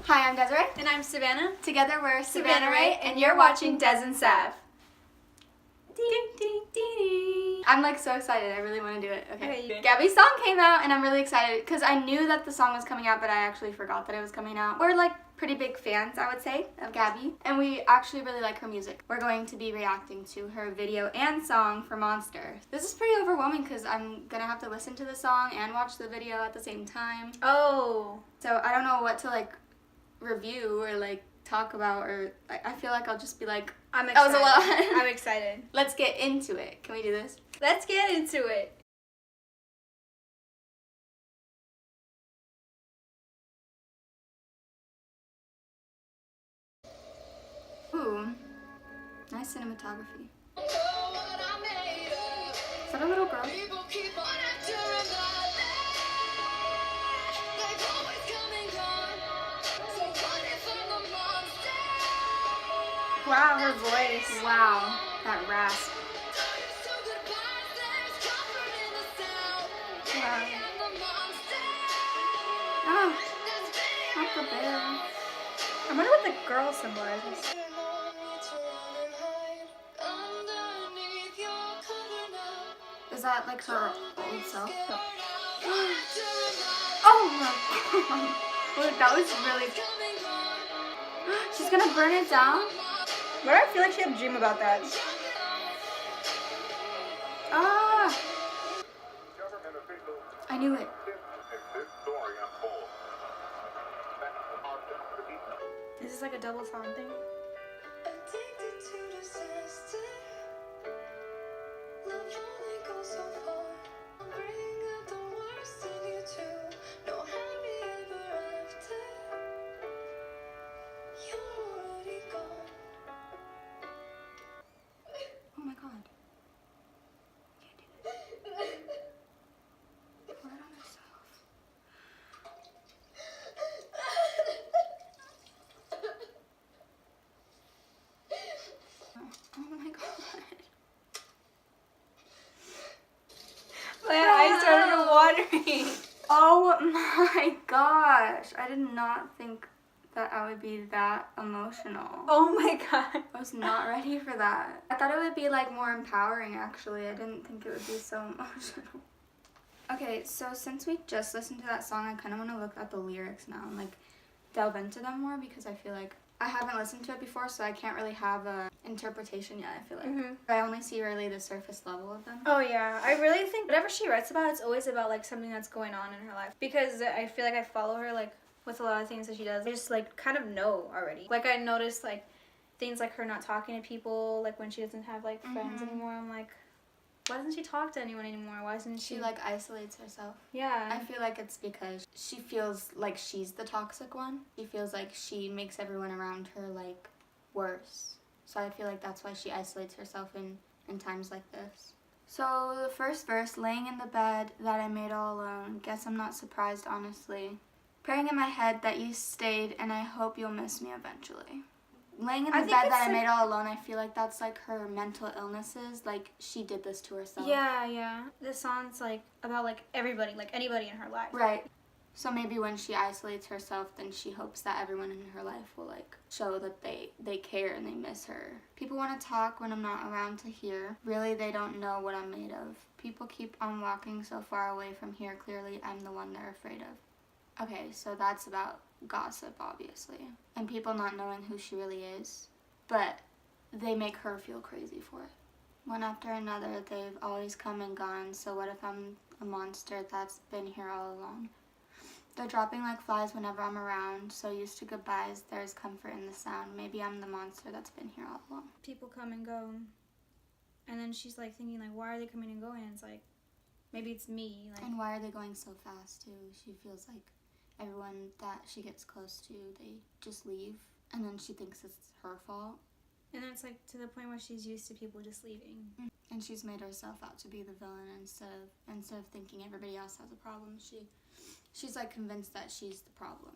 Hi, I'm Desirae. And I'm Savannah. Together we're Savannah, and you're watching Des and Sav. Ding, ding, ding. I'm like so excited. I really want to do it. Okay. Okay. Gabbie's song came out and I'm really excited because I knew that the song was coming out, but I actually forgot that it was coming out. We're like pretty big fans, I would say, of Gabbie, and we actually really like her music. We're going to be reacting to her video and song for Monster. This is pretty overwhelming because I'm gonna have to listen to the song and watch the video at the same time. Oh. So I don't know what to like review or like talk about, or I feel like I'll just be like, I'm excited. that was a lot. I'm excited. Let's get into it. Can we do this? Let's get into it. Ooh, nice cinematography. Is that a little girl? Wow, her voice. Wow, that rasp. Wow. Oh, not the bear. I wonder what the girl symbolizes. Is that like her old self? Oh my god. Wait, that was really... She's gonna burn it down? Why do I feel like she had a dream about that? Ah! I knew it. Is this like a double song thing? Oh my god. Can't do this. Pour it on herself. Oh my god. My eyes started watering. Oh my gosh. I did not think that I would be that emotional. Oh my god. I was not ready for that. I thought it would be like more empowering actually. I didn't think it would be so emotional. Okay, so since we just listened to that song, I kind of want to look at the lyrics now and like delve into them more because I feel like I haven't listened to it before, so I can't really have a interpretation yet, I feel like. I only see really the surface level of them. Oh yeah, I really think whatever she writes about, it's always about like something that's going on in her life. Because I feel like I follow her like with a lot of things that she does. I just like kind of know already. Like I noticed like things like her not talking to people, like when she doesn't have like friends anymore. I'm like, why doesn't she talk to anyone anymore? Why doesn't she like isolates herself. Yeah. I feel like it's because she feels like she's the toxic one. She feels like she makes everyone around her like worse. So I feel like that's why she isolates herself in times like this. So the first verse, laying in the bed that I made all alone. Guess I'm not surprised, honestly. Praying in my head that you stayed and I hope you'll miss me eventually. Laying in the bed that I made all alone, I feel like that's like her mental illnesses. Like she did this to herself. Yeah. This song's like about like everybody, like anybody in her life. Right. So maybe when she isolates herself, then she hopes that everyone in her life will like show that they care and they miss her. People want to talk when I'm not around to hear. Really, they don't know what I'm made of. People keep on walking so far away from here. Clearly, I'm the one they're afraid of. Okay, so that's about gossip, obviously. And people not knowing who she really is. But they make her feel crazy for it. One after another, they've always come and gone. So what if I'm a monster that's been here all along? They're dropping like flies whenever I'm around, so used to goodbyes, there's comfort in the sound. Maybe I'm the monster that's been here all along. People come and go, and then she's like thinking like, why are they coming and going? And it's like, maybe it's me. Like, and why are they going so fast too? She feels like everyone that she gets close to, they just leave, and then she thinks it's her fault. And then it's like to the point where she's used to people just leaving. And she's made herself out to be the villain instead of thinking everybody else has a problem. She's like convinced that she's the problem.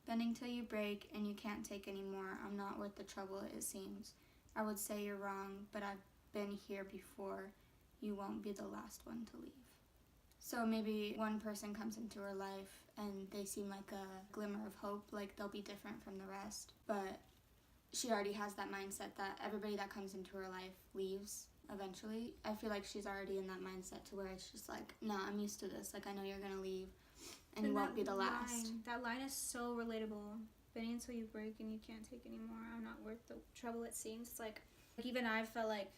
Bending till you break and you can't take anymore. I'm not worth the trouble it seems. I would say you're wrong, but I've been here before. You won't be the last one to leave. So maybe one person comes into her life and they seem like a glimmer of hope, like they'll be different from the rest. But she already has that mindset that everybody that comes into her life leaves eventually. I feel like she's already in that mindset to where it's just like, nah, I'm used to this. Like, I know you're going to leave and you won't be the last. That line is so relatable. Bending until you break and you can't take anymore. I'm not worth the trouble it seems. It's like even I felt like,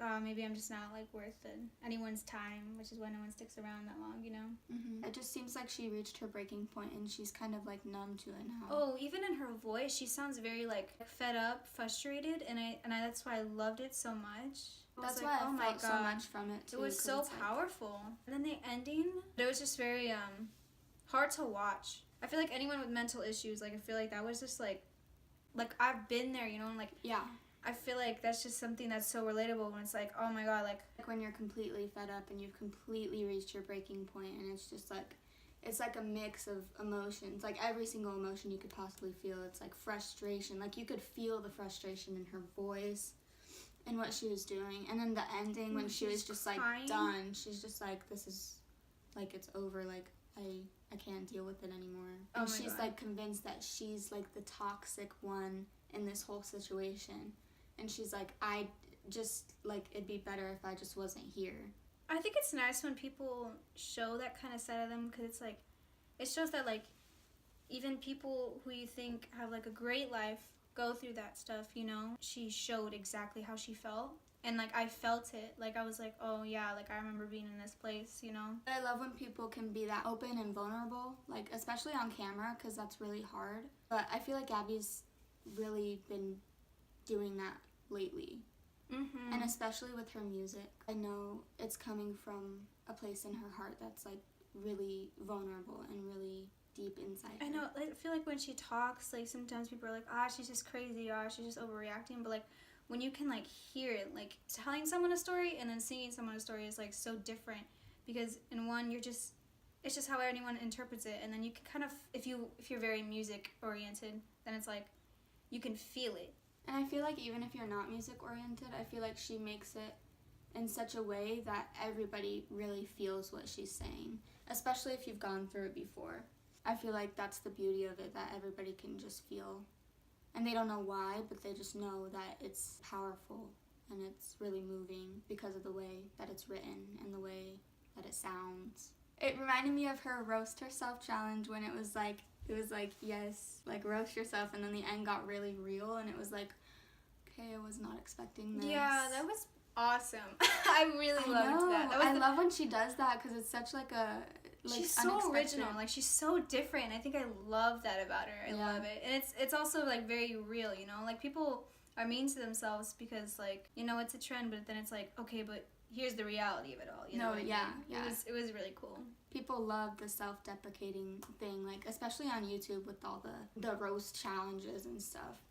oh, maybe I'm just not, like, worth anyone's time, which is why no one sticks around that long, you know? Mm-hmm. It just seems like she reached her breaking point, and she's kind of, like, numb to it now. Oh, even in her voice, she sounds very, like, fed up, frustrated, and I that's why I loved it so much. That's why I felt so much from it, too. It was so powerful. And then the ending, it was just very hard to watch. I feel like anyone with mental issues, like, I feel like that was just, like I've been there, you know, and, like... Yeah. I feel like that's just something that's so relatable when it's like, oh my god, like when you're completely fed up and you've completely reached your breaking point, and it's just like, it's like a mix of emotions, like every single emotion you could possibly feel. It's like frustration, like you could feel the frustration in her voice and what she was doing. And then the ending when she was just crying. Like done, she's just like, this is like, it's over, like I can't deal with it anymore. And she's God. Like convinced that she's like the toxic one in this whole situation. And she's like, I just, like, it'd be better if I just wasn't here. I think it's nice when people show that kind of side of them, because it's, like, it shows that, like, even people who you think have, like, a great life go through that stuff, you know? She showed exactly how she felt. And, like, I felt it. Like, I was like, oh, yeah, like, I remember being in this place, you know? I love when people can be that open and vulnerable, like, especially on camera, because that's really hard. But I feel like Gabbie's really been doing that lately. Mm-hmm. And especially with her music. I know it's coming from a place in her heart that's, like, really vulnerable and really deep inside her. I know. I feel like when she talks, like, sometimes people are like, she's just crazy, she's just overreacting. But, like, when you can, like, hear it, like, telling someone a story and then singing someone a story is, like, so different. Because in one, it's just how anyone interprets it. And then you can kind of, if you're very music oriented, then it's like, you can feel it. And I feel like even if you're not music oriented, I feel like she makes it in such a way that everybody really feels what she's saying, especially if you've gone through it before. I feel like that's the beauty of it, that everybody can just feel. And they don't know why, but they just know that it's powerful and it's really moving because of the way that it's written and the way that it sounds. It reminded me of her roast herself challenge when it was like, yes, like, roast yourself, and then the end got really real, and it was like, okay, I was not expecting this. Yeah, that was awesome. I really loved that. I love when she does that, because it's such, like, a, like, she's so original. Like, she's so different. I think I love that about her. I love it. And it's also, like, very real, you know? Like, people are mean to themselves because, like, you know, it's a trend, but then it's like, okay, but here's the reality of it all, you know what I mean? It was really cool. People love the self-deprecating thing, like, especially on YouTube with all the roast challenges and stuff,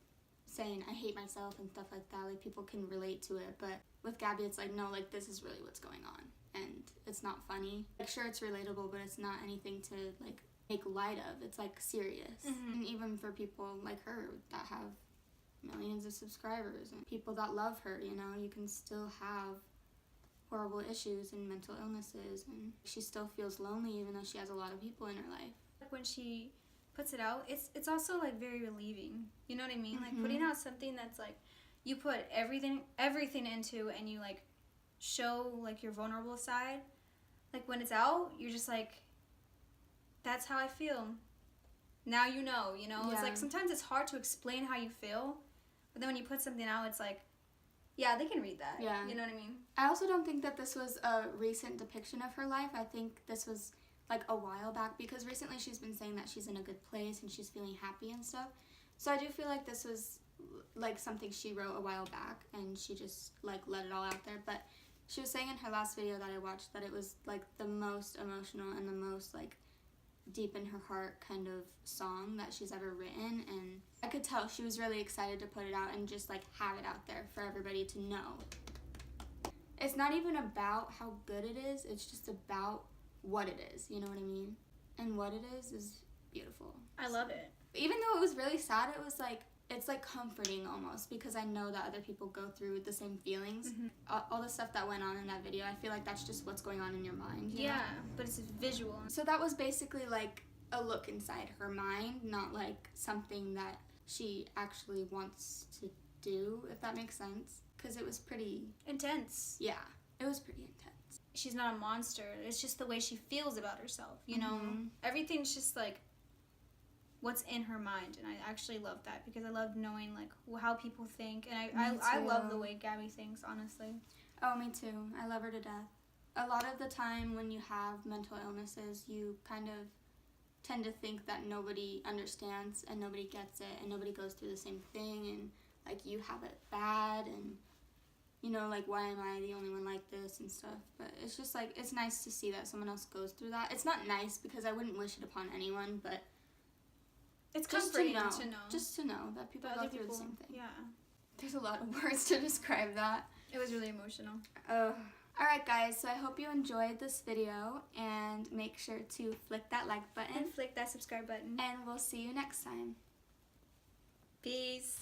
saying I hate myself and stuff like that. Like, people can relate to it, but with Gabbie, it's like, no, like, this is really what's going on, and it's not funny. Like, sure, it's relatable, but it's not anything to, like, make light of. It's, like, serious. Mm-hmm. And even for people like her that have millions of subscribers and people that love her, you know, you can still have horrible issues and mental illnesses, and she still feels lonely even though she has a lot of people in her life. When she puts it out, it's also, like, very relieving, you know what I mean? Mm-hmm. Like, putting out something that's, like, you put everything into, and you, like, show, like, your vulnerable side. Like, when it's out, you're just like, that's how I feel. Now you know? Yeah. It's like, sometimes it's hard to explain how you feel, but then when you put something out, it's like, yeah, they can read that. Yeah. You know what I mean? I also don't think that this was a recent depiction of her life. I think this was, like, a while back, because recently she's been saying that she's in a good place and she's feeling happy and stuff. So I do feel like this was, like, something she wrote a while back and she just, like, let it all out there. But she was saying in her last video that I watched that it was, like, the most emotional and the most, like, deep in her heart kind of song that she's ever written, and I could tell she was really excited to put it out and just, like, have it out there for everybody to know. It's not even about how good it is, it's just about what it is, you know what I mean? And what it is beautiful. I love it. Even though it was really sad, it was, like, it's like comforting almost, because I know that other people go through the same feelings. All the stuff that went on in that video, I feel like that's just what's going on in your mind. You know? But it's visual. So that was basically like a look inside her mind, not like something that she actually wants to do, if that makes sense. Because it was pretty intense. Yeah, it was pretty intense. She's not a monster. It's just the way she feels about herself, you know? Everything's just like what's in her mind, and I actually love that, because I love knowing like how people think, and I love the way Gabbie thinks, honestly. Oh, me too. I love her to death. A lot of the time when you have mental illnesses, you kind of tend to think that nobody understands and nobody gets it and nobody goes through the same thing, and like you have it bad, and you know, like, why am I the only one like this and stuff. But it's just like, it's nice to see that someone else goes through that. It's not nice because I wouldn't wish it upon anyone, but it's comforting to know. Just to know that people go through the same thing. Yeah. There's a lot of words to describe that. It was really emotional. Alright guys, so I hope you enjoyed this video, and make sure to flick that like button. And flick that subscribe button. And we'll see you next time. Peace.